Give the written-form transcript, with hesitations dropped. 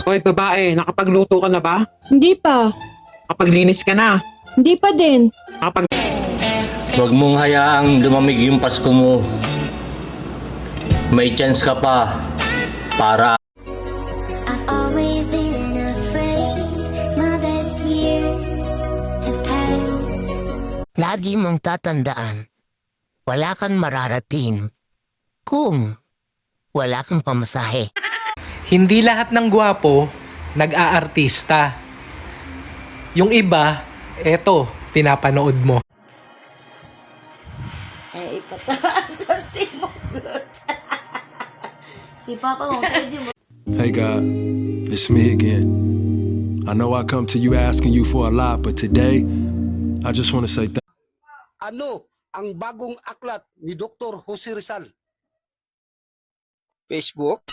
Hoy babae, nakapagluto ka na ba? Hindi pa. Nakapaglinis ka na? Hindi pa din. Nakapag... Huwag mong hayaang lumamig yung Pasko mo. May chance ka pa para I've always been afraid. My best years have passed. Lagi mong tatandaan, wala kang mararating kung wala kang pamasahe. Hindi lahat ng gwapo nag-aartista. Yung iba, eto, pinapanood mo. Eh, ipataasan si Buglot. Si Papa mo, pwede mo. Hey God, it's me again. I know I come to you asking you for a lot, but today, I just want to say thank you. Ano ang bagong aklat ni Dr. Jose Rizal? Facebook?